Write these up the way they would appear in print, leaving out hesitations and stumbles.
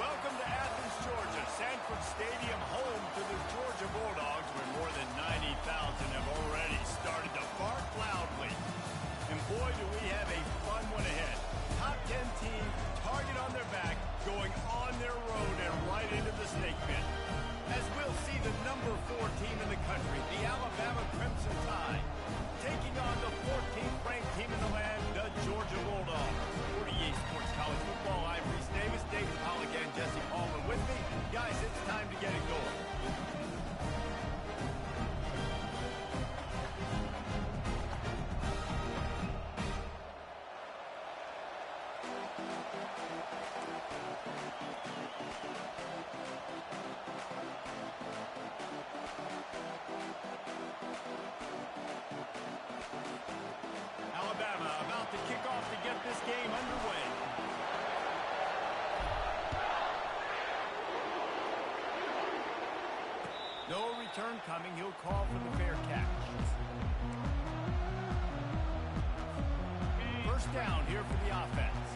Welcome to Athens, Georgia, Sanford Stadium, home to the Georgia Bulldogs, where more than 90,000 have already started to bark loudly. And boy, do we have a fun one ahead. Top 10 team, target on their back, going on their road and right into the snake pit. As we'll see the number 4 team in the country, the Alabama Crimson Tide, taking on the 14th ranked team in the land, the Georgia Bulldogs. 48 Sports College Football, I'm Reese Davis, David Pollock, and Jesse Palmer with me. Guys, it's time to get it going. Alabama about to kick off to get this game underway. No return coming. He'll call for the fair catch. First down here for the offense.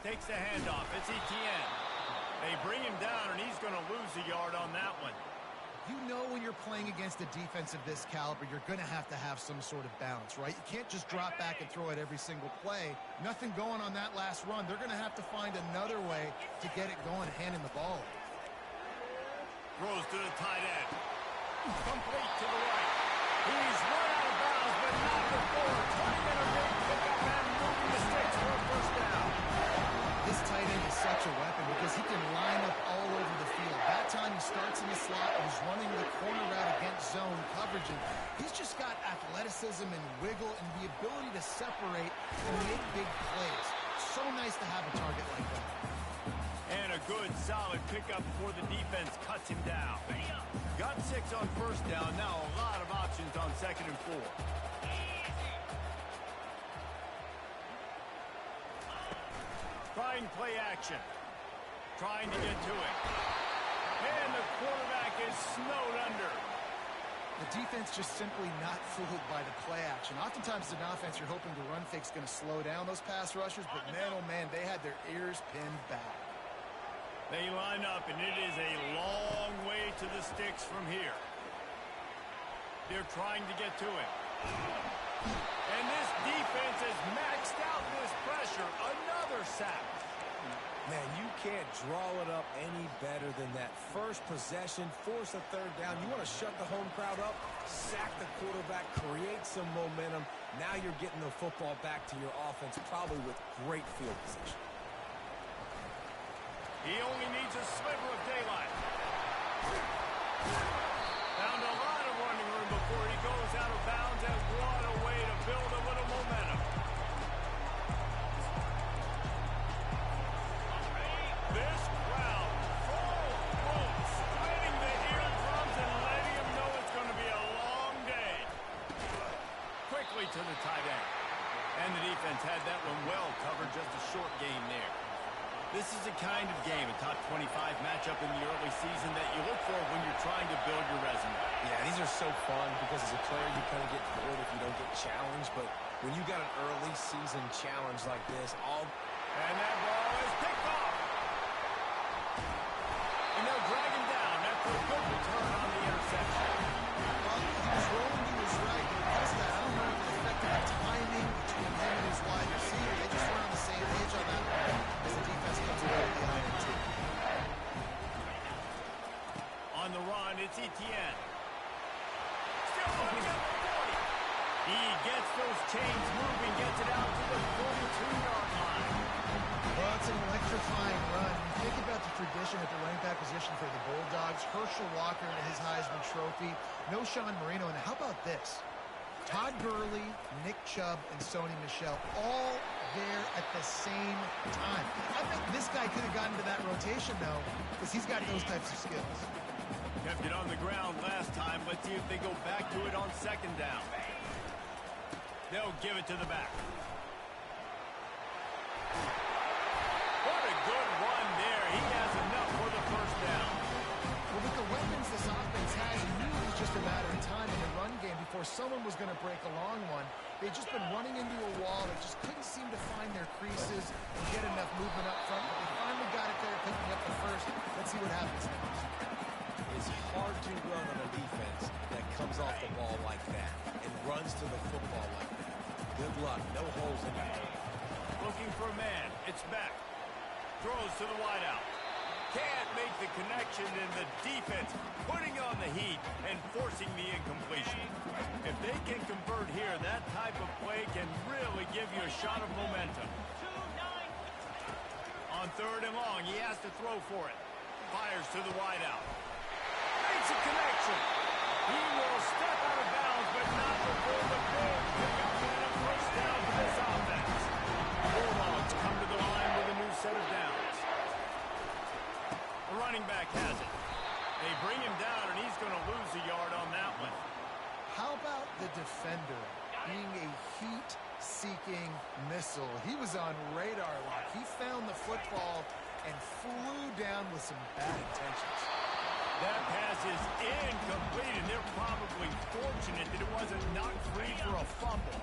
Takes the handoff. It's Etienne. They bring him down, and he's going to lose a yard on that one. You know when you're playing against a defense of this caliber, you're going to have some sort of balance, right? You can't just drop back and throw it every single play. Nothing going on that last run. They're going to have to find another way to get it going, handing the ball. Throws to the tight end. Complete to the right. He's run out of bounds, but not before turning in a big pickup and moving the sticks for a first down. This tight end is such a weapon because he can line up all over the field. That time he starts in the slot and he's running the corner route against zone coverage. And he's just got athleticism and wiggle and the ability to separate and make big plays. So nice to have a target like that. And a good, solid pickup before the defense cuts him down. Got 6 on first down. Now a lot of options on 2nd and 4. Trying play action. Trying to get to it. And the quarterback is snowed under. The defense just simply not fooled by the play action. Oftentimes, as an offense, you're hoping the run fake's going to slow down those pass rushers, but man, oh man, they had their ears pinned back. They line up, and it is a long way to the sticks from here. They're trying to get to it. And this defense has maxed out this pressure. Another sack. Man, you can't draw it up any better than that. First possession, force a third down. You want to shut the home crowd up, sack the quarterback, create some momentum. Now you're getting the football back to your offense, probably with great field position. He only needs a sliver of daylight. Found a lot of running room before he goes out of bounds, and what a way to build a little momentum. This crowd full boat, splitting the eardrums and letting him know it's going to be a long day. Quickly to the tight end. And the defense had that one well covered, just a short gain there. This is the kind of game, a top 25 matchup in the early season that you look for when you're trying to build your resume. Yeah, these are so fun because as a player you kind of get bored if you don't get challenged. But when you got an early season challenge like this, And that ball is picked off. And they'll drag him down after a good return on the interception. Well, he was rolling to his right, but because of that, I don't know if it affected the timing between him and his wide receiver. They just weren't on the same page on that one as the defense comes away with the INT. On the run, it's Etienne. Still running up the 40. He gets those chains moving, gets it out to the 42-yard line. Well, it's an electrifying run. Think about the tradition at the running back position for the Bulldogs. Herschel Walker and his Heisman Trophy. No Sean Marino. And how about this? Todd Gurley, Nick Chubb, and Sony Michel all there at the same time. I think this guy could have gotten to that rotation, though, because he's got those types of skills. Kept it on the ground last time. Let's see if they go back to it on 2nd down. They'll give it to the back. What a good run there. He has enough for the first down. Well, with the weapons this offense has, you knew it was just a matter of time in the run game before someone was going to break a long one. They've just been running into a wall. They just couldn't seem to find their creases and get enough movement up front. But they finally got it there, picking up the first. Let's see what happens next. It's hard to run on a defense that comes off the ball like that and runs to the football like that. Good luck. No holes in it. Looking for a man. It's back. Throws to the wideout. Can't make the connection, and the defense putting on the heat and forcing the incompletion. If they can convert here, that type of play can really give you a shot of momentum. On 3rd and long, he has to throw for it. Fires to the wideout. Makes a connection. He will step out of bounds, but not before the big pickup and a first down for this offense. Bulldogs come to the line with a new set of downs. The running back has it. They bring him down, and he's going to lose a yard on that one. How about the defender being a heat-seeking missile? He was on radar lock. He found the football and flew down with some bad intentions. That pass is incomplete, and they're probably fortunate that it wasn't knocked free for a fumble.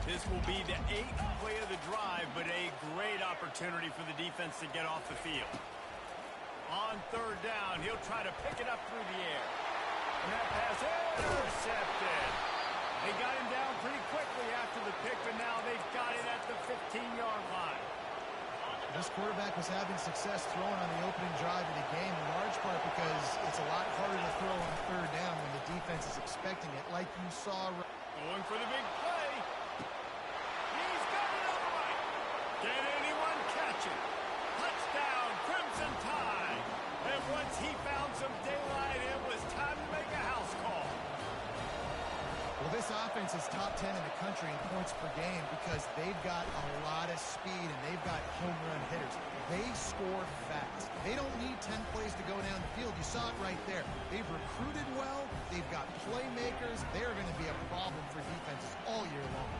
This will be the 8th play of the drive, but a great opportunity for the defense to get off the field. On 3rd down, he'll try to pick it up through the air. And that pass intercepted. They got him down pretty quickly after the pick, but now they've got it at the 15-yard line. This quarterback was having success throwing on the opening drive of the game, in large part because it's a lot harder to throw on 3rd down when the defense is expecting it, like you saw. Going for the big play. He's got it on the right. Can anyone catch it? Touchdown, Crimson Tide. And once he found some daylight, it was time to make a house call. Well, this offense is top 10 in the country in points per game because they've got a lot of speed and they've got home run hitters. They score fast. They don't need 10 plays to go down the field. You saw it right there. They've recruited well. They've got playmakers. They're going to be a problem for defenses all year long.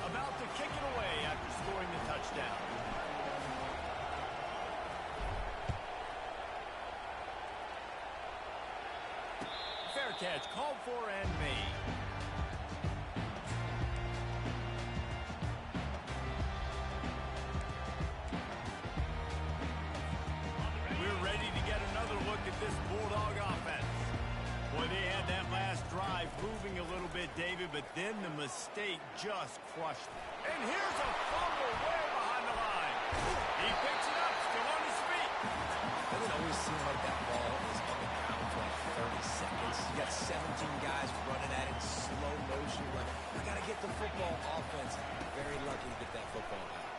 About to kick it away after scoring the touchdown. Fair catch, called for and made. We're ready to get another look at this Bulldog offense. Boy, they had that last drive moving a little bit, David, but then the mistake just crushed it. And here's a fumble way behind the line. He picks it up, still on his feet. Doesn't always seem like that ball is on the ground for like 30 seconds. You got 17 guys running at it in slow motion. Like, we got to get the football. Offense very lucky to get that football out.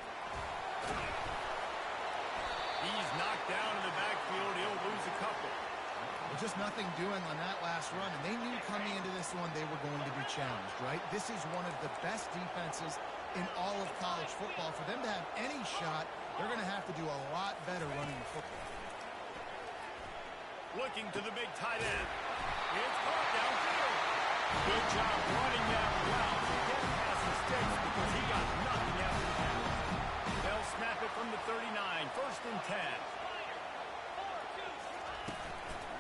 He's knocked down in the backfield. He'll lose a couple. Well, just nothing doing on that last run, and they knew coming into this one they were going to be challenged, right? This is one of the best defenses in all of college football. For them to have any shot, they're going to have to do a lot better running the football. Looking to the big tight end. It's caught downfield. Good job running that route to get past the sticks because he got nothing after the pass. They'll snap it from the 39, 1st and 10.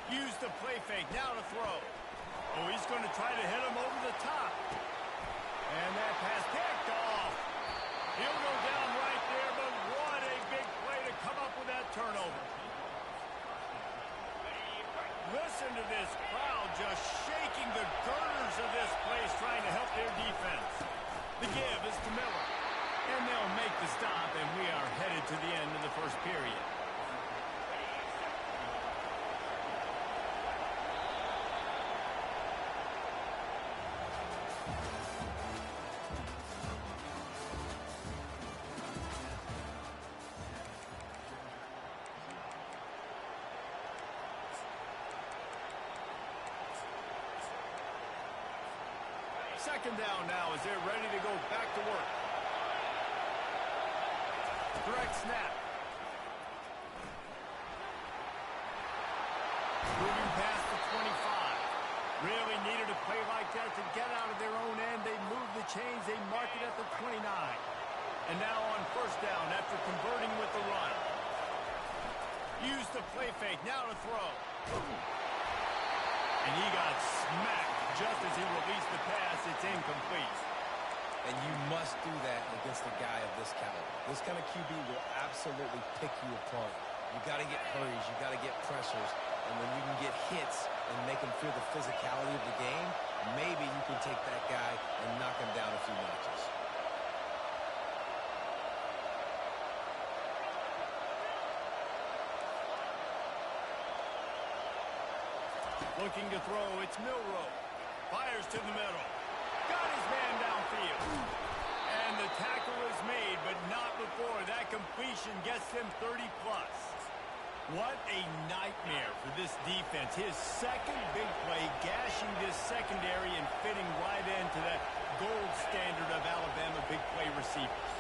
Use the play fake, now to throw. Oh, he's going to try to hit him over the top. And that pass picked off. He'll go down right there, but what a big play to come up with that turnover. Listen to this crowd just shaking the girders of this place, trying to help their defense. The give is to Miller. And they'll make the stop, and we are headed to the end of the first period. Second down now as they're ready to go back to work. Direct snap. Moving past the 25. Really needed a play like that to get out of their own end. They move the chains. They mark it at the 29. And now on 1st down after converting with the run. Use the play fake. Now to throw. And he got smacked just as he released the pass. It's incomplete. And you must do that against a guy of this caliber. This kind of QB will absolutely pick you apart. You got to get hurries. You got to get pressures. And when you can get hits and make him feel the physicality of the game, maybe you can take that guy and knock him down a few notches. Looking to throw, it's Milroe. Fires to the middle. Got his man downfield. And the tackle is made, but not before that completion gets them 30-plus. What a nightmare for this defense. His second big play, gashing this secondary and fitting right into that gold standard of Alabama big play receivers.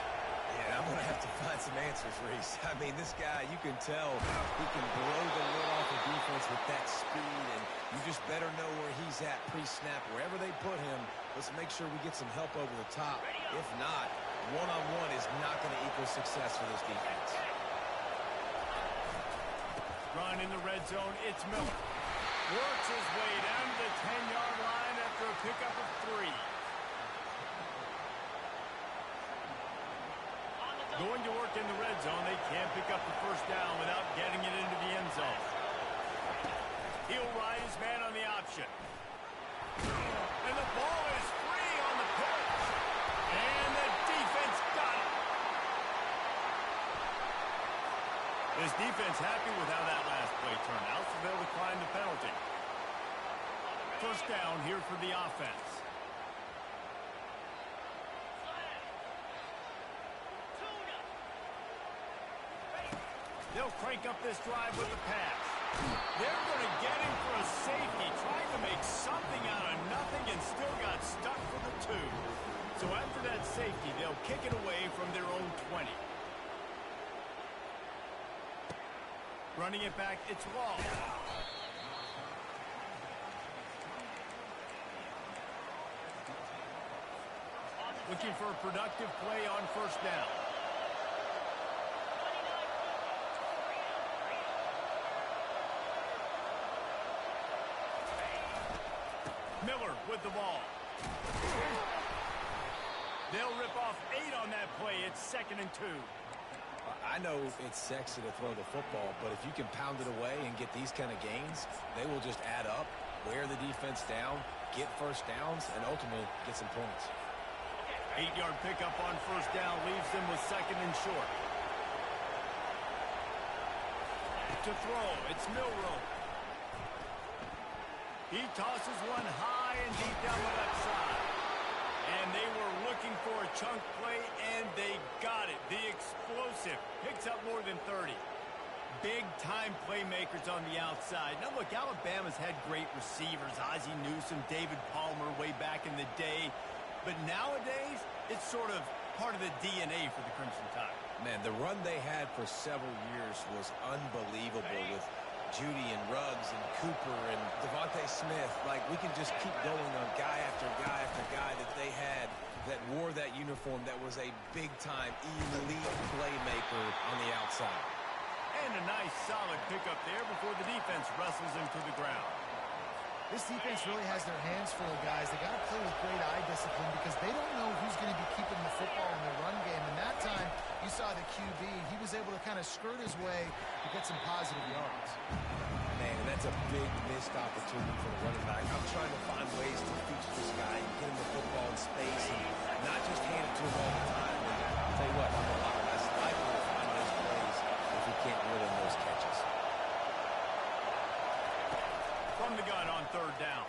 Yeah, I'm going to have to find some answers, Reese. I mean, this guy, you can tell he can blow the lid off the defense with that speed, and you just better know where he's at pre-snap. Wherever they put him, let's make sure we get some help over the top. If not, one-on-one is not going to equal success for this defense. Run in the red zone, it's Miller. Works his way down to the 10-yard line after a pickup of 3. Going to work in the red zone, they can't pick up the first down without getting it into the end zone. He'll ride his man on the option. And the ball is free on the pitch. And the defense got it. This defense happy with how that last play turned out, so they'll decline the penalty. First down here for the offense. They'll crank up this drive with the pass. They're going to get him for a safety, trying to make something out of nothing and still got stuck for the 2. So after that safety, they'll kick it away from their own 20. Running it back, it's Wall. Looking for a productive play on first down. Miller with the ball. They'll rip off 8 on that play. It's 2nd and 2. I know it's sexy to throw the football, but if you can pound it away and get these kind of gains, they will just add up, wear the defense down, get first downs, and ultimately get some points. 8-yard pickup on first down leaves them with 2nd and short. To throw, it's Milroe. He tosses one high and deep down the left side. And they were looking for a chunk play, and they got it. The explosive picks up more than 30. Big-time playmakers on the outside. Now, look, Alabama's had great receivers. Ozzie Newsome, David Palmer way back in the day. But nowadays, it's sort of part of the DNA for the Crimson Tide. Man, the run they had for several years was unbelievable with Judy and Ruggs and Cooper and Devontae Smith. Like, we can just keep going on guy after guy after guy that they had that wore that uniform that was a big-time elite playmaker on the outside. And a nice solid pickup there before the defense wrestles him to the ground. This defense really has their hands full, guys. They got to play with great eye discipline because they don't know who's going to be keeping the football in the run game. And that time, you saw the QB. He was able to kind of skirt his way to get some positive yards. Man, that's a big missed opportunity for the running back. I'm trying to find ways to feature this guy and get him the football in space and not just hand it to him all the time. And I'll tell you what, I'm a lot less likely to find those plays if he can't reel in those catches. From the gun on third down.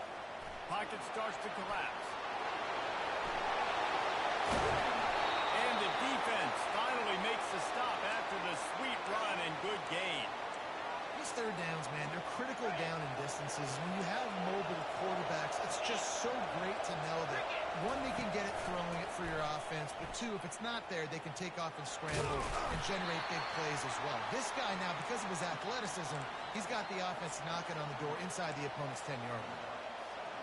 Pocket starts to collapse. And the defense finally makes the stop after the sweet run and good gain. These third downs, man, they're critical down in distances. When you have mobile quarterbacks, it's just so great to know that, one, they can get it throwing it for your offense, but two, if it's not there, they can take off and scramble and generate big plays as well. This guy now, because of his athleticism, he's got the offense knocking on the door inside the opponent's 10-yard line.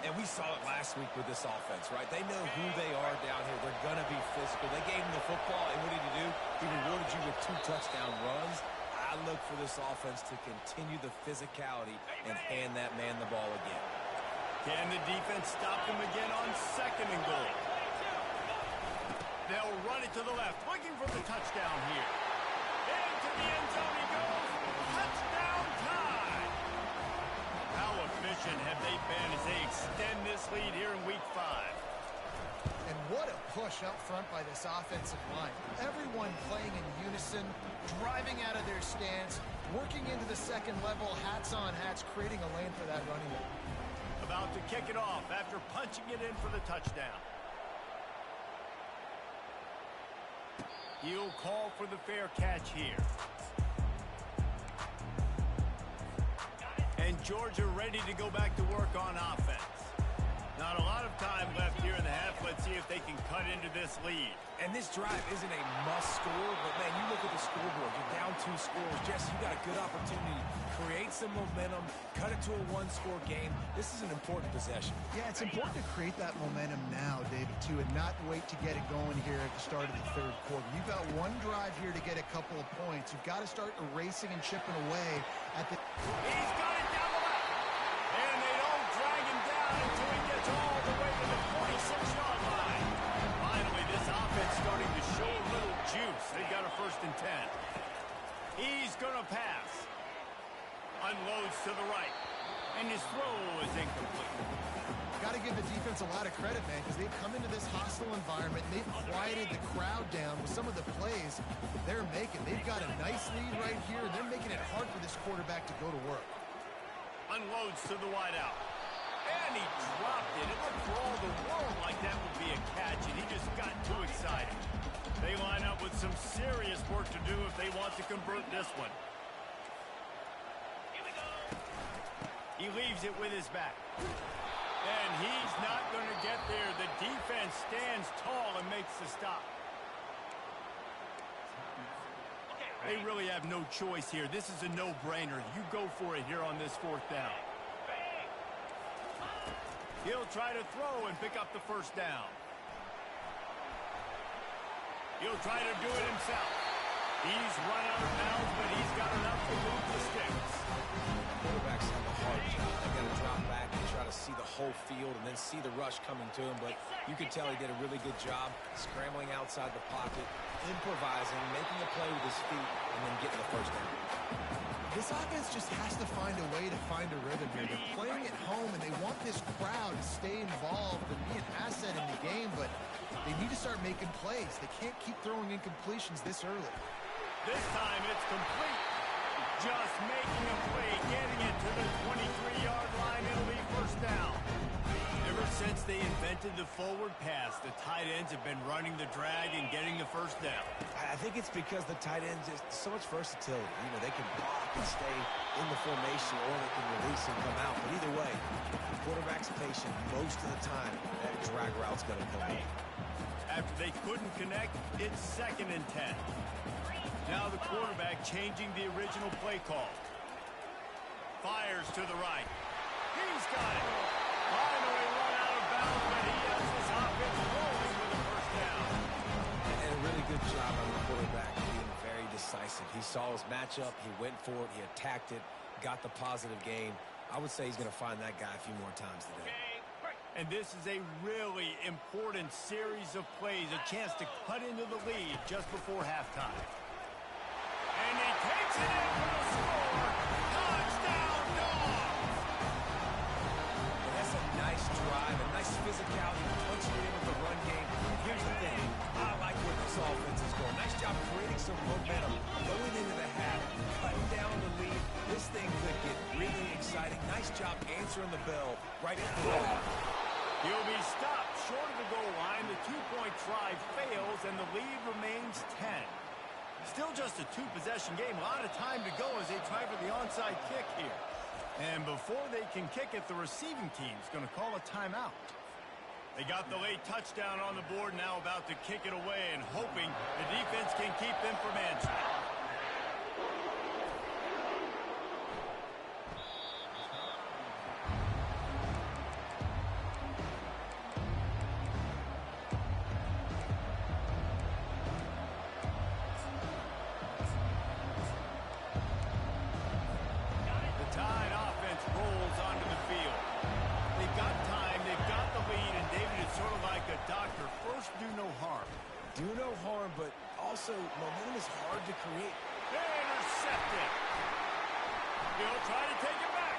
And we saw it last week with this offense, right? They know who they are down here. They're going to be physical. They gave him the football, and what did he do? He rewarded you with 2 touchdown runs. I look for this offense to continue the physicality and hand that man the ball again. Can the defense stop him again on 2nd and goal? They'll run it to the left, looking for the touchdown here. Into the end zone he goes. Touchdown time! How efficient have they been as they extend this lead here in Week 5? And what a push up front by this offensive line. Everyone playing in unison, driving out of their stance, working into the second level, hats on hats, creating a lane for that running back. About to kick it off after punching it in for the touchdown. He'll call for the fair catch here. And Georgia ready to go back to work on offense. Not a lot of time left here in the half. Let's see if they can cut into this lead. And this drive isn't a must score, but man, you look at the scoreboard. You're down 2 scores. Jesse, you got a good opportunity to create some momentum, cut it to a 1-score game. This is an important possession. Yeah, it's important to create that momentum now, David, too, and not wait to get it going here at the start of the 3rd quarter. You've got one drive here to get a couple of points. You've got to start erasing and chipping away at the... He's got it down the left. And they don't drag him down until he gets all the way to the 46-yard line. Finally, this offense starting to show a little juice. They've got a 1st and 10. He's going to pass. Unloads to the right. And his throw is incomplete. Got to give the defense a lot of credit, man, because they've come into this hostile environment. And they've quieted the crowd down with some of the plays they're making. They've got a nice lead right here. They're making it hard for this quarterback to go to work. Unloads to the wide out. And he dropped it. It looked for all the world like that would be a catch, and he just got too excited. They line up with some serious work to do if they want to convert this one. He leaves it with his back. And he's not going to get there. The defense stands tall and makes the stop. They really have no choice here. This is a no-brainer. You go for it here on this 4th down. He'll try to throw and pick up the 1st down. He'll try to do it himself. He's run out of bounds, but he's got enough to move the sticks. Quarterbacks have a hard job. They got to drop back and try to see the whole field and then see the rush coming to him. But you could tell he did a really good job scrambling outside the pocket, improvising, making a play with his feet, and then getting the 1st down. This offense just has to find a way to find a rhythm here. They're playing at home, and they want this crowd to stay involved and be an asset in the game, but they need to start making plays. They can't keep throwing incompletions this early. This time it's complete. Just making a play, getting it to the 23-yard line. It'll be 1st down. Ever since they invented the forward pass, the tight ends have been running the drag and getting the 1st down. I think it's because the tight ends is so much versatility. You know, they can block and stay in the formation, or they can release and come out. But either way, the quarterback's patient most of the time. That drag route's going to come in. After they couldn't connect, it's 2nd and 10. Now the quarterback changing the original play call. Fires to the right. He's got it. Finally run out of bounds, but he has this offense rolling with a 1st down. And a really good job on the quarterback being very decisive. He saw his matchup. He went for it. He attacked it. Got the positive gain. I would say he's going to find that guy a few more times today. And this is a really important series of plays, a chance to cut into the lead just before halftime. And he takes it in for the score. Touchdown, Dogs! And that's a nice drive, a nice physicality, punching in with the run game. Here's the thing. I like where this offense is going. Nice job creating some momentum, going into the half, cutting down the lead. This thing could get really exciting. Nice job answering the bell right at the end. He'll be stopped short of the goal line. The 2-point try fails, and the lead remains 10. Still just a 2-possession game. A lot of time to go as they try for the onside kick here. And before they can kick it, the receiving team's going to call a timeout. They got the late touchdown on the board, now about to kick it away and hoping the defense can keep them from answering. Do no harm, but also momentum is hard to create. Intercepted. He'll try to take it back.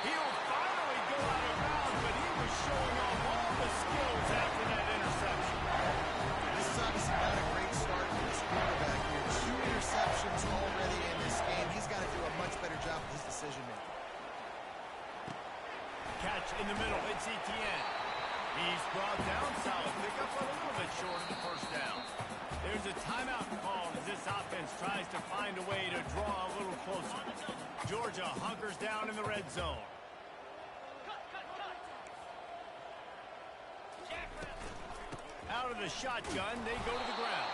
He'll finally go out of bounds, but he was showing off all the skills after that interception. This is obviously not a great start for this quarterback here. 2 interceptions already in this game. He's got to do a much better job with his decision-making. Catch in the middle. It's Etienne. He's brought down. Solid pickup, but a little bit short of the first down. There's a timeout called as this offense tries to find a way to draw a little closer. Georgia hunkers down in the red zone. Out of the shotgun, they go to the ground.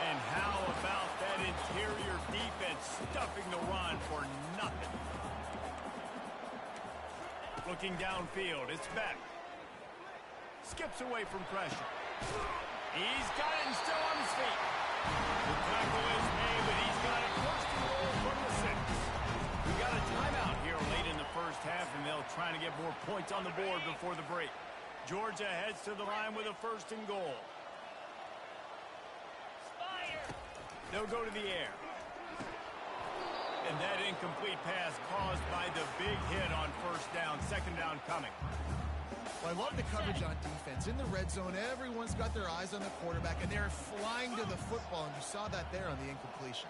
And how about that interior defense stuffing the run for nothing? Looking downfield, it's Beck. Skips away from pressure. He's got it and still on his feet. The tackle is made, but he's got it first and goal from the 6. We got a timeout here late in the first half, and they'll try to get more points on the board before the break. Georgia heads to the line with a first and goal. They'll go to the air. And that incomplete pass caused by the big hit on first down. Second down coming. Well, I love the coverage on defense. In the red zone, everyone's got their eyes on the quarterback, and they're flying to the football, and you saw that there on the incompletion.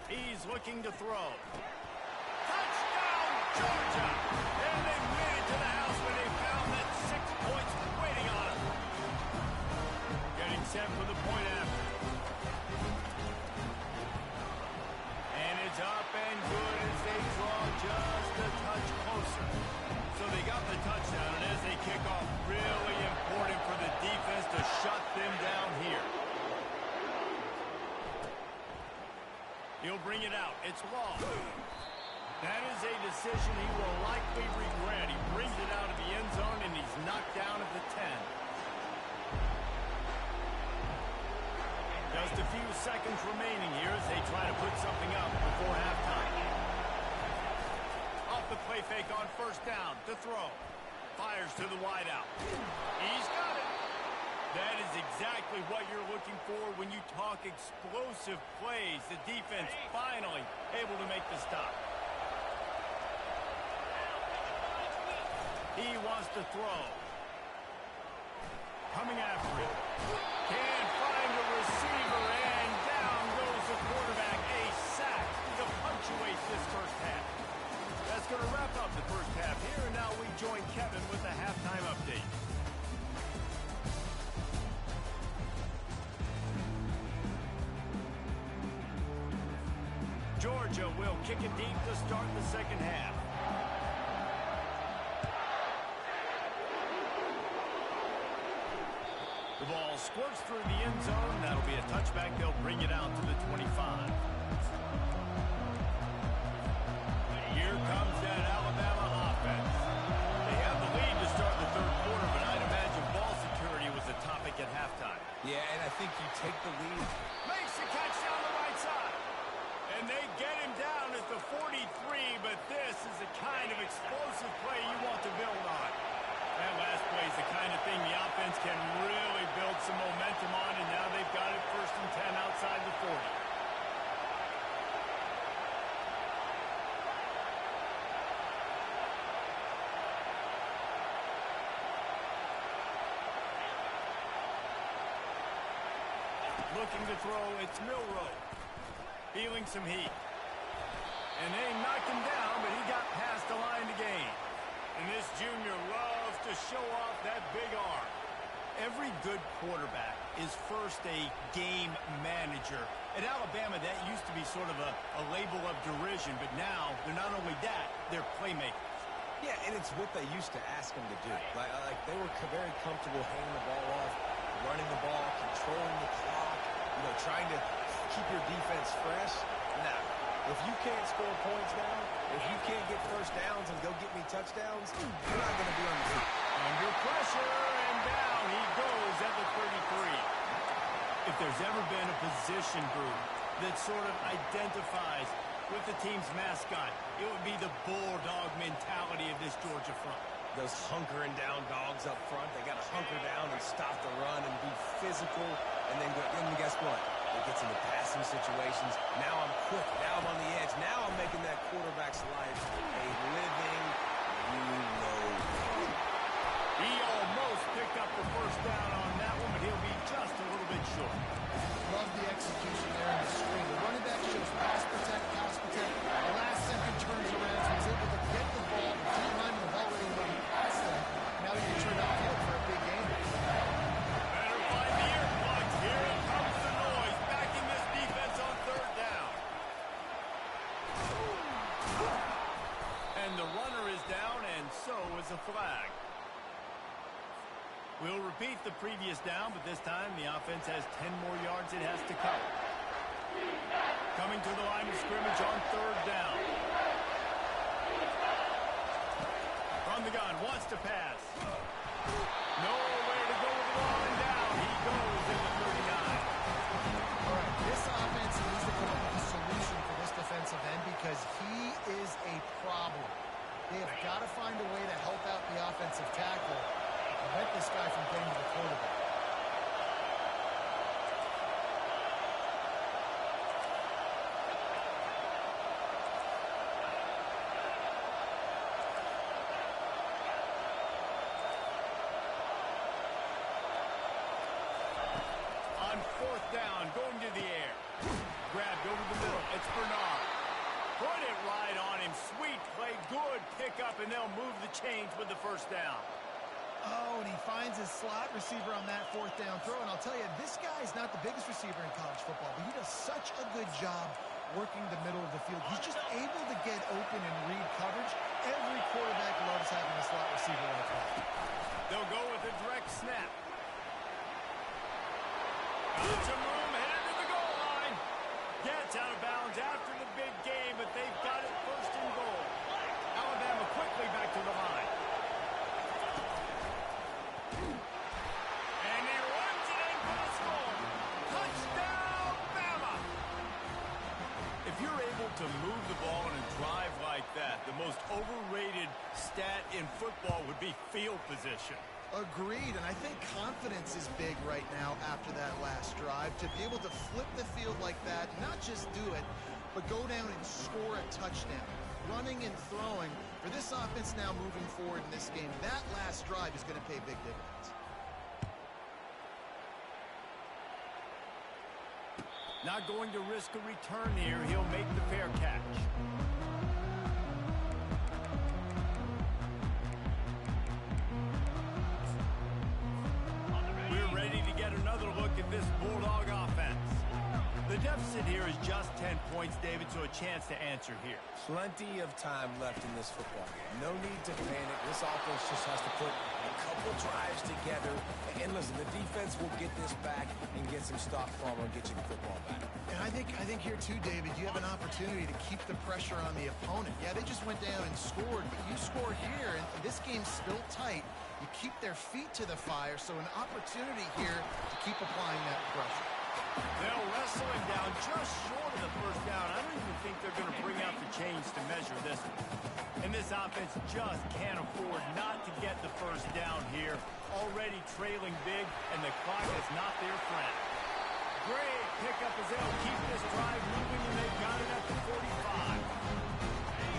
He's looking to throw. Touchdown, Georgia! And they made it to the house when they found that 6 points waiting on them. Getting set for the point after. And it's up and good as they draw just a touch closer. So they got the touchdown, and as they kick off, really important for the defense to shut them down here. He'll bring it out. It's Law. That is a decision he will likely regret. He brings it out of the end zone, and he's knocked down at the 10. Just a few seconds remaining here as they try to put something up before halftime. Off the play fake on first down to throw. Fires to the wideout. He's got it. That is exactly what you're looking for when you talk explosive plays. The defense finally able to make the stop. He wants to throw. Coming after him. Can't find a receiver, and down goes the quarterback. A sack to punctuate this first half. That's going to wrap up the first half here, and now we join Kevin with the halftime update. Georgia will kick it deep to start the second half. The ball squirts through the end zone. That'll be a touchback. They'll bring it out to the 25. Here comes that Alabama offense. They have the lead to start the third quarter, but I'd imagine ball security was a topic at halftime. Yeah, and I think you take the lead. Makes the catch down the right side. And they get him down at the 43, but this is the kind of explosive play you want to build on. That last play is the kind of thing the offense can really build some momentum on, and now they've got it first and 10 outside the 40. Looking to throw, it's Milroe. Feeling some heat. And they knocked him down, but he got past the line to gain. And this junior loves to show off that big arm. Every good quarterback is first a game manager. At Alabama, that used to be sort of a label of derision, but now they're not only that, they're playmakers. Yeah, and it's what they used to ask them to do. Like they were very comfortable handing the ball off, running the ball, controlling the clock, trying to keep your defense fresh. Now, if you can't score points now, if you can't get first downs and go get me touchdowns, you're not going to be on the field. Under pressure, and down he goes at the 33. If there's ever been a position group that sort of identifies with the team's mascot, it would be the bulldog mentality of this Georgia front. those hunkering down dogs up front. They got to hunker down and stop the run and be physical. And then guess what? It gets into passing situations. Now I'm quick. Now I'm on the edge. Now I'm making that quarterback's life a living, He almost picked up the first down on that one, but he'll be just a little bit short. Love the execution there in the screen. The running back shows pass protect, pass protect. The last second turns around, so he's able to get the ball. The D-line was already running past him. Now he can turn downfield for a big game. Better find the earplugs. Here it comes the noise, backing this defense on third down. And the runner is down, and so is a flag. We'll repeat the previous down, but this time the offense has 10 more yards it has to cover. Coming to the line of scrimmage on third down. From the gun, wants to pass. Nowhere to go with the ball and down. He goes in the 39. All right, this offense needs to come up with a solution for this defensive end because he is a problem. They have got to find a way to help out the offensive tackle. Prevent this guy from getting to the quarterback. On fourth down, going to the air. Grabbed over the middle. It's Bernard. Put it right on him. Sweet play. Good pickup, and they'll move the chains with the first down. Oh, and he finds his slot receiver on that fourth down throw. And I'll tell you, this guy's not the biggest receiver in college football, but he does such a good job working the middle of the field. He's just able to get open and read coverage. Every quarterback loves having a slot receiver like that. They'll go with a direct snap. Got some room, headed to the goal line. Gets out of bounds after the big game, but they've got it first and goal. Alabama quickly back to the line. And he runs it in for the score. Touchdown, Bama! If you're able to move the ball in a drive like that, the most overrated stat in football would be field position. Agreed, and I think confidence is big right now after that last drive. To be able to flip the field like that, not just do it, but go down and score a touchdown. Running and throwing, for this offense now moving forward in this game, that last drive is going to pay big dividends. Not going to risk a return here. He'll make the fair catch. We're ready to get another look at this Bulldog offense. The deficit here is just 10 points, David, so a chance to answer here. Plenty of time left in this football game. No need to panic. This offense just has to put a couple drives together. And listen, the defense will get this back and get some stop form and get you the football back. And I think here too, David, you have an opportunity to keep the pressure on the opponent. Yeah, they just went down and scored, but you score here, and this game's still tight. You keep their feet to the fire, so an opportunity here to keep applying that pressure. They'll wrestle him down just short of the first down. I don't even think they're going to bring out the chains to measure this one. And this offense just can't afford not to get the first down here. Already trailing big, and the clock is not their friend. Great pickup as they'll keep this drive moving, and they've got it at the 45.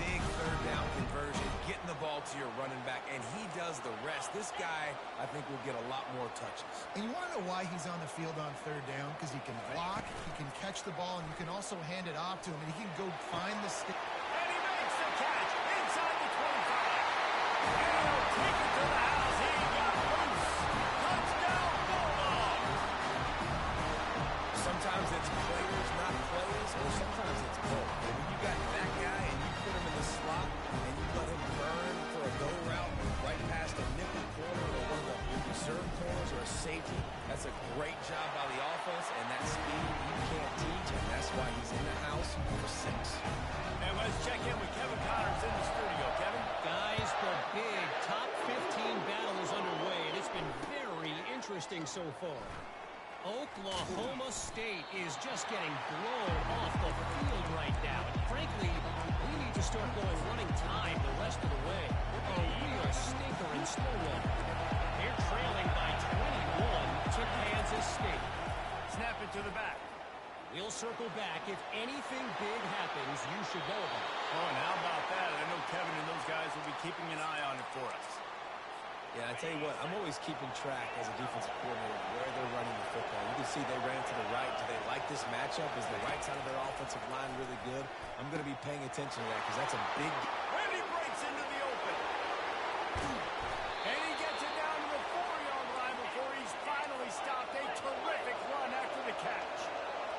Big third down conversion, getting the ball to your running back, and he does the rest. This guy, I think, will get a lot more touches. And you want to know why he's on the field on third down? Because he can block, he can catch the ball, and you can also hand it off to him, and he can go find the stick. And he makes the catch inside the 25. And he'll take it to the house. He got loose. Touchdown, Bulldogs. Sometimes it's players, not plays, or sometimes it's both. And when you got that guy and you put him in the slot and you let him burn for a go route right past a nickel corner or one of the reserve corners or a safety, that's a great job by the offense, and that speed you can't teach, and that's why he's in the house for 6. And let's check in with Kevin Connors in the studio. Kevin? Guys, the big top 15 battle is underway, and it's been very interesting so far. Oklahoma State is just getting blown off the field right now. And frankly, we need to start going running time the rest of the way. A real stinker in Stonewall. They're trailing by 21 to Kansas State. Snap it to the back. We'll circle back. If anything big happens, you should know about it. Oh, and how about that? I know Kevin and those guys will be keeping an eye on it for us. Yeah, I tell you what, I'm always keeping track as a defensive coordinator where they're running the football. You can see they ran to the right. Do they like this matchup? Is the right side of their offensive line really good? I'm going to be paying attention to that because that's a big... And he breaks into the open. And he gets it down to the 4-yard line before he's finally stopped. A terrific run after the catch.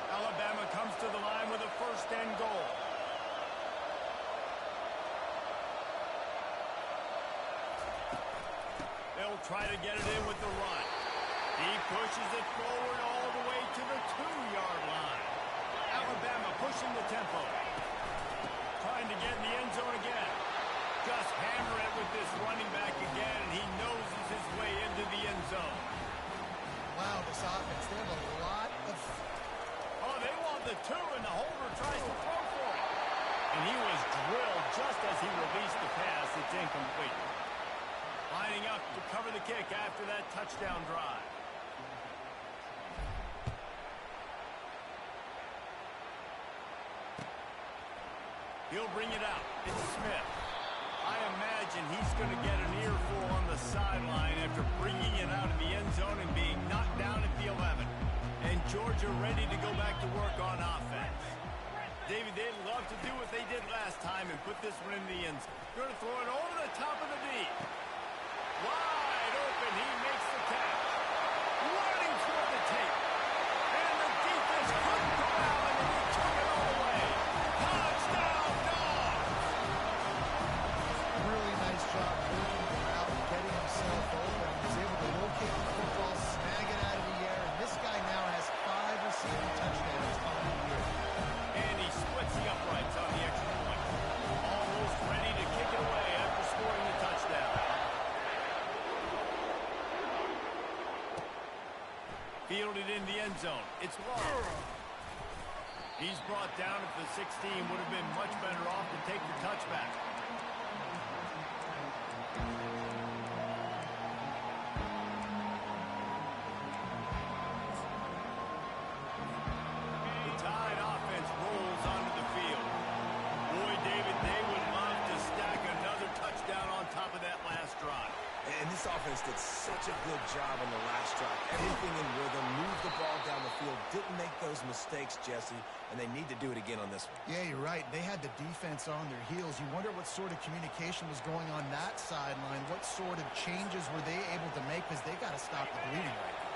Alabama comes to the line with a first and goal. They'll try to get it in with the run. He pushes it forward all the way to the 2-yard line. Alabama pushing the tempo. Trying to get in the end zone again. Just hammer it with this running back again, and he noses his way into the end zone. Wow, this offense, they have a lot of... Oh, they want the 2, and the holder tries to throw for it. And he was drilled just as he released the pass. It's incomplete. Lining up to cover the kick after that touchdown drive. He'll bring it out. It's Smith. I imagine he's going to get an earful on the sideline after bringing it out of the end zone and being knocked down at the 11. And Georgia ready to go back to work on offense. David, they'd love to do what they did last time and put this one in the end zone. Going to throw it over the top of the knee. Wide open, he makes the catch. Running toward the tape. And the defense couldn't go out, and he took it all away. Touchdown, Dogs! Really nice job working the route, getting himself open. He was able to locate the football, snag it out of the air, and this guy now has 5 receiving touchdowns on the year. And he splits the uprights on the extra point. Almost ready to kick it away after scoring the touchdown. Fielded in the end zone. It's long. He's brought down at the 16. Would have been much better off to take the touchback. The Tide offense rolls onto the field. Boy, David, they would love to stack another touchdown on top of that last drive. And this offense did such a good job on the last drive. Everything in rhythm, moved the ball down the field, didn't make those mistakes, Jesse, and they need to do it again on this one. Yeah, you're right. They had the defense on their heels. You wonder what sort of communication was going on that sideline. What sort of changes were they able to make, because they got to stop the bleeding right now.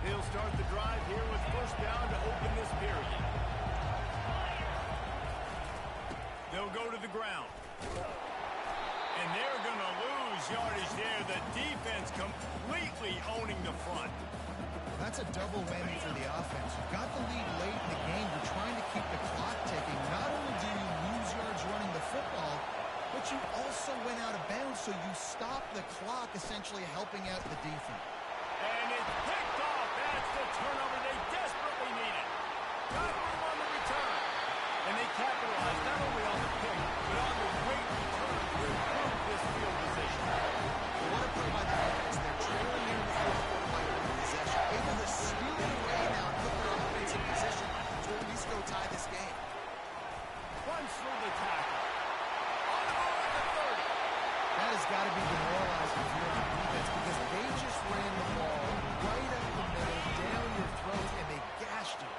They'll start the drive here with first down to open this period. They'll go to the ground. And they're going to lose yardage there. The defense completely owning the front. That's a double whammy for the offense. You got the lead late in the game. You're trying to keep the clock ticking. Not only do you lose yards running the football, but you also went out of bounds, so you stop the clock, essentially helping out the defense. And it's picked off. That's the turnover they desperately needed. Got room on the return. And they capitalized not only on the pick, but on the great return to improve this field position. What a play by the defense. They're trailing here in the fourth quarter by one possession. Able to steal it away now and put their offense in position to at least go tie this game. Runs through the tackle. On the move at the 30. That has got to be demoralizing for your defense, because they just ran the ball right up the middle, down your throat, and they gashed you.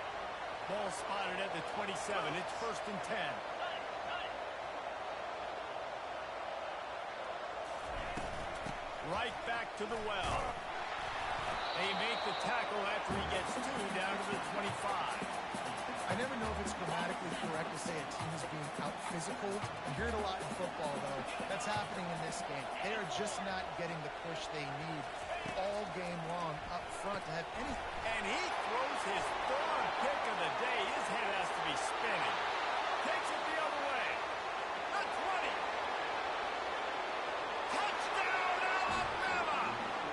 Ball spotted at the 27. It's first and 10. Right back to the well. They make the tackle after he gets 2 down to the 25. I never know if it's grammatically correct to say a team is being out-physical. You hear it a lot in football, though. That's happening in this game. They are just not getting the push they need. all game long up front to have any... And he throws his third pick of the day. His head has to be spinning. Takes it the other way. The 20. Touchdown, Alabama!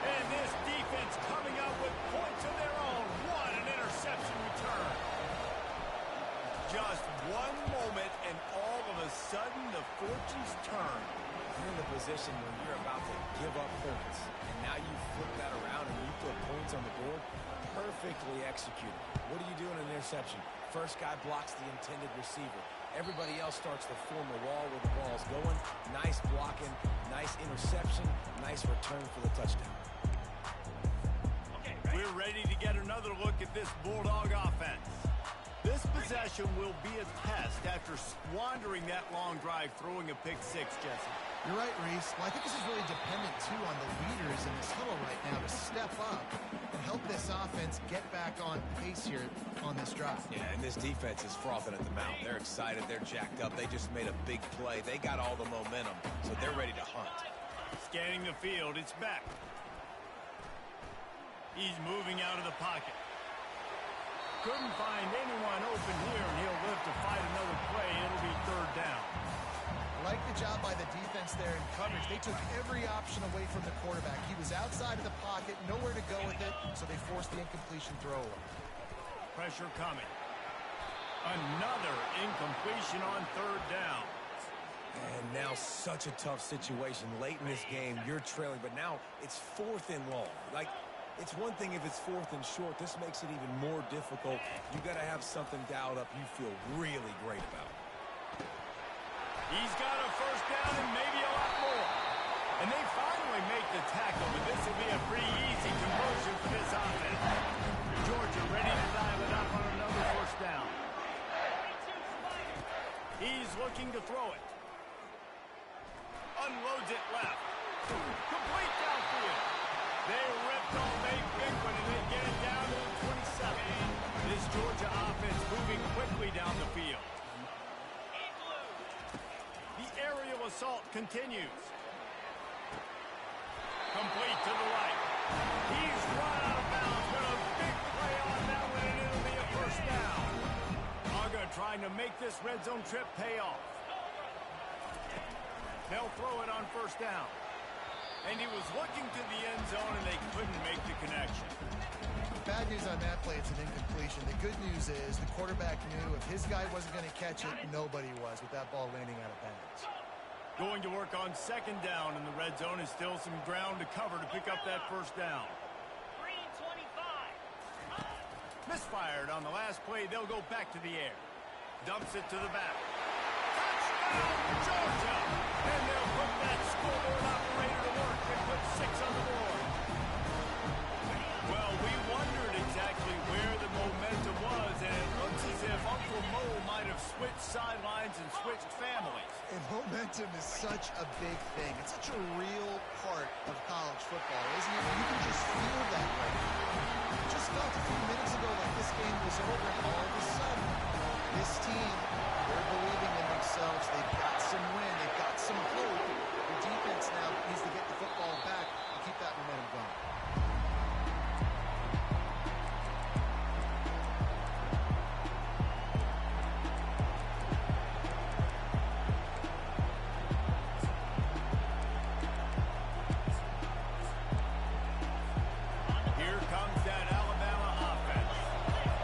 And this defense coming up with points of their own. What an interception return. Just one moment, and all of a sudden, the fortunes turn. You're in the position where you're about to give up points, and now you flip that around and you put points on the board. Perfectly executed. What do you do in an interception? First guy blocks the intended receiver. Everybody else starts to form a wall where the ball's going. Nice blocking, nice interception, nice return for the touchdown. Okay, we're ready to get another look at this Bulldog offense. This possession will be a test after squandering that long drive, throwing a pick six, Jesse. You're right, Reese. Well, I think this is really dependent, too, on the leaders in this huddle right now to step up and help this offense get back on pace here on this drive. Yeah, and this defense is frothing at the mouth. They're excited. They're jacked up. They just made a big play. They got all the momentum, so they're ready to hunt. Scanning the field, it's back. He's moving out of the pocket. Couldn't find anyone open here, and he'll live to fight another play. It'll be third down. Like the job by the defense there in coverage. They took every option away from the quarterback. He was outside of the pocket, nowhere to go with it, so they forced the incompletion throw away. Pressure coming. Another incompletion on third down. And now such a tough situation. Late in this game, you're trailing, but now it's 4th and long. Like, it's one thing if it's 4th and short. This makes it even more difficult. You got to have something dialed up you feel really great about. He's got a first down and maybe a lot more. And they finally make the tackle, but this will be a pretty easy conversion for this offense. Georgia ready to dial it up on another first down. He's looking to throw it. Unloads it left. Complete downfield. They ripped on a big one, and they get it down to the 27. This Georgia offense moving quickly down the field. The aerial assault continues. Complete to the right. He's run out of bounds, but a big play on that one, and it'll be a first down. Uga trying to make this red zone trip pay off. They'll throw it on first down. And he was looking to the end zone, and they couldn't make the connection. Bad news on that play, it's an incompletion. The good news is the quarterback knew if his guy wasn't going to catch it, nobody was with that ball landing out of bounds. Going to work on second down, and the red zone is still some ground to cover to pick up that first down. 3-25. Misfired on the last play. They'll go back to the air. Dumps it to the back. Touchdown, Georgia! And they'll put that scoreboard operator to work and put 6 on the board. Well, we wondered exactly where the momentum was, and it looks as if Uncle Mo might have switched sidelines and switched families. And momentum is such a big thing. It's such a real part of college football, isn't it? You can just feel that right now. It just felt a few minutes ago like this game was over, and all of a sudden, this team, they're believing in themselves. They've got some win. They've got some hope. The defense now needs to get the football back and keep that momentum going. Here comes that Alabama offense.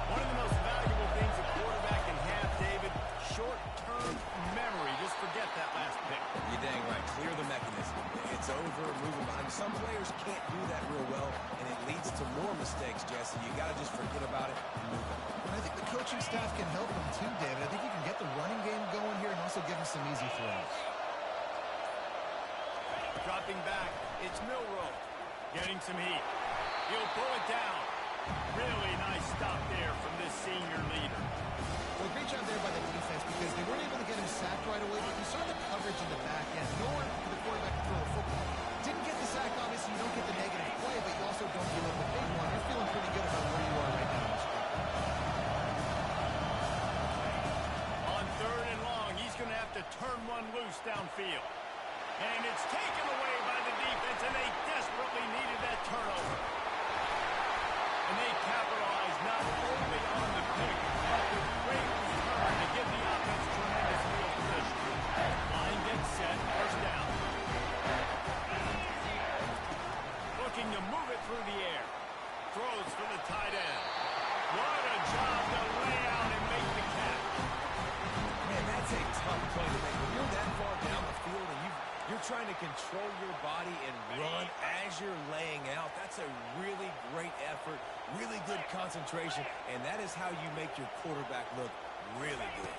One of the most valuable things a quarterback can have, David, short-term memory. Just forget that last pick. You're dang right. Clear the mechanism. It's over, moving behind. Some players can't do that real well, and it leads to more mistakes, Jesse. You got to just forget about it and move on. And I think the coaching staff can help them too, David. I think you can get the running game going here and also give them some easy throws. Dropping back, it's Milroe. Getting some heat. He'll pull it down. Really nice stop there from this senior leader. Well, great job there by the defense because they weren't able to get him sacked right away, but you saw the coverage in the back end. Nowhere for the quarterback to throw the football. Didn't get the sack, obviously. You don't get the negative play, but you also don't give up the big one. You're feeling pretty good about where you are right now. On third and long, he's going to have to turn one loose downfield. And it's taken away by the defense, and they desperately desperately needed that turnover. And they capitalized not only on the pick, but the great return to give the offense tremendous field position. Line gets set, first down. Looking to move it through the air. Throws for the tight end. What a job to lay out and make the catch. Man, that's a tough play to make. When you're that far down the field and you're trying to control your body and run as you're laying out, that's a really great effort, really good concentration, and that is how you make your quarterback look really good.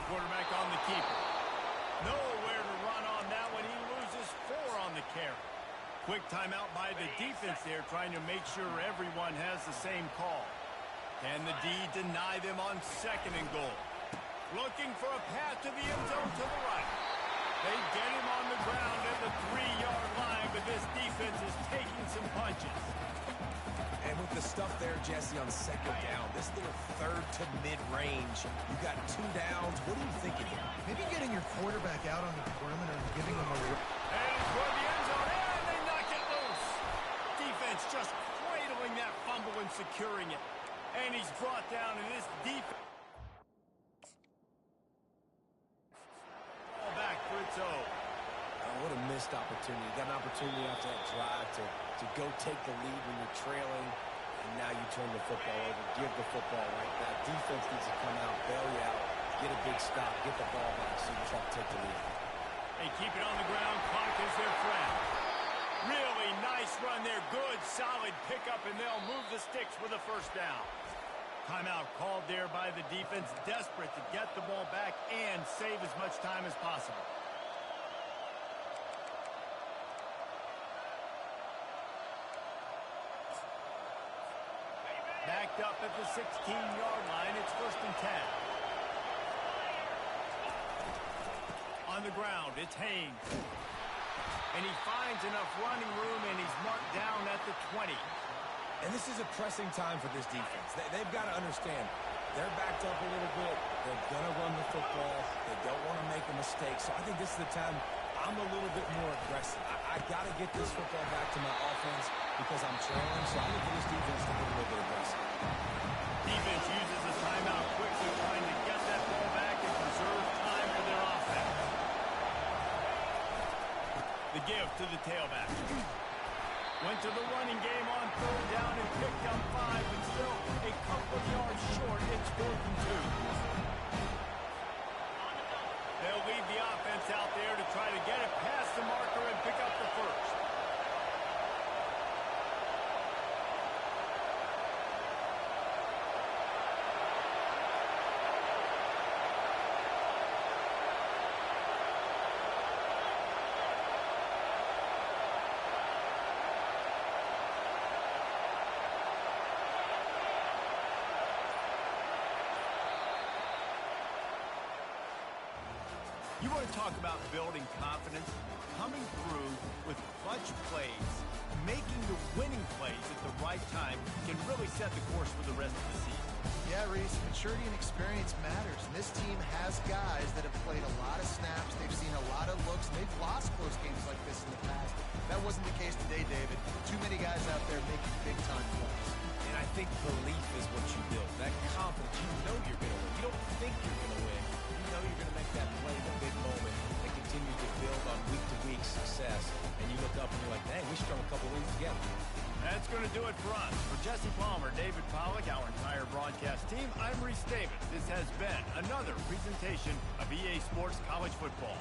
Quarterback on the keeper. Nowhere to run on that one. He loses 4 on the carry. Quick timeout by the defense there, trying to make sure everyone has the same call. Can the D deny them on 2nd and goal? Looking for a path to the end zone to the right. They get him on the ground at the 3-yard line, but this defense is taking some punches. And with the stuff there, Jesse, on 2nd down, this little 3rd to mid-range, you got 2 downs. What are you thinking here? Maybe getting your quarterback out on the perimeter and giving him a... And for the end zone, and they knock it loose. Defense just cradling that fumble and securing it. And he's brought down in this defense. Ball back for its own. Oh, what a missed opportunity. You got an opportunity after that drive to go take the lead when you're trailing, and now you turn the football over, give the football right back. Defense needs to come out, bail you out, get a big stop, get the ball back so you try to take the lead. They keep it on the ground. Clock is their friend. Really nice run there. Good, solid pickup, and they'll move the sticks with a first down. Timeout called there by the defense, desperate to get the ball back and save as much time as possible. Backed up at the 16-yard line. It's 1st and 10. On the ground, it's Haynes. And he finds enough running room, and he's marked down at the 20. And this is a pressing time for this defense. They've got to understand, they're backed up a little bit. They're going to run the football. They don't want to make a mistake. So I think this is the time I'm a little bit more aggressive. I got to get this football back to my offense because I'm trailing. So I look for this defense to get a little bit aggressive. Defense uses the timeout quickly, trying to get that ball back and preserve time for their offense. The give to the tailback. Went to the running game on 3rd down and picked up 5, but still a couple of yards short. It's 4th and 2. They'll leave the offense out there to try to get it past the marker and pick up the first. You want to talk about building confidence? Coming through with clutch plays, making the winning plays at the right time can really set the course for the rest of the season. Yeah, Reese, maturity and experience matters. And this team has guys that have played a lot of snaps. They've seen a lot of looks. And they've lost close games like this in the past. That wasn't the case today, David. Too many guys out there making big-time plays. And I think belief is what you build. That confidence, you know you're going to win. You don't think you're going to win. You know you're going to make that play in a big moment and continue to build on week-to-week success. And you look up and you're like, dang, we strung a couple weeks together. That's going to do it for us. For Jesse Palmer, David Pollack, our entire broadcast team, I'm Reese Davis. This has been another presentation of EA Sports College Football.